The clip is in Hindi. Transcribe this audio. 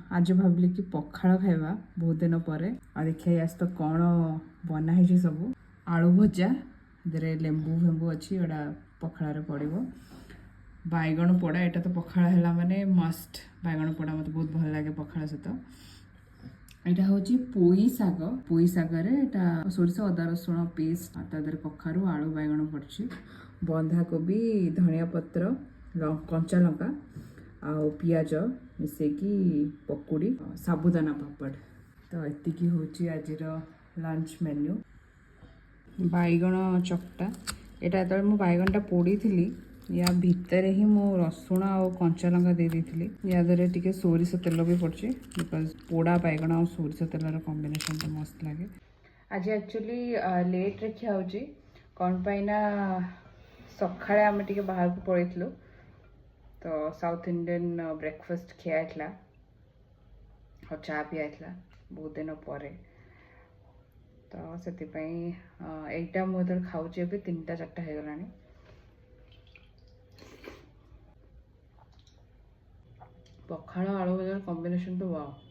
आज भाविली कि पखाड़ खाइबा बहुत दिन पर देखिए आज तो कौन बनाई सब आलू भजा दे लेंबू फेंबू अच्छी एटा पखाड़ पड़ो बैगण पोड़ा यहाँ तो पखाड़ है माने मस्ट बैगण पोड़ा मत बहुत भल लगे पखाड़ सहित यहाँ हूँ पोई शागर यहाँ सोरिष अदा रसुण पेस्ट तादर कखारू आलू बैगण पड़ी बंधाकोबी धनिया पत्र कंचा लंका आउ पियाज मिसेकी पकुड़ी साबुदाना पापड़ तो एतिकी होची आजिर लंच मेन्यू बैगण चकटा यहाँ जो मुझे बैगणटा पोड़ी थी या भितर ही मु रसुण और कंचा लंका दे दी या द्वारा टी सोरिष तेल भी पड़े बिकज पोड़ा बैगण और सोरिष तेलर कॉम्बिनेशन तो मस्त लगे आज एक्चुअली लेट रे खिया होची कौन पाइना सकाळे आम टे बाहर को पड़े तो साउथ इंडियन ब्रेकफास्ट खिया और चा पिया बहुत दिन पर तो से यहीटा मुझे खाऊे 3टा 4टा हो गला पखाड़ आलू भजार कॉम्बिनेशन तो वाव।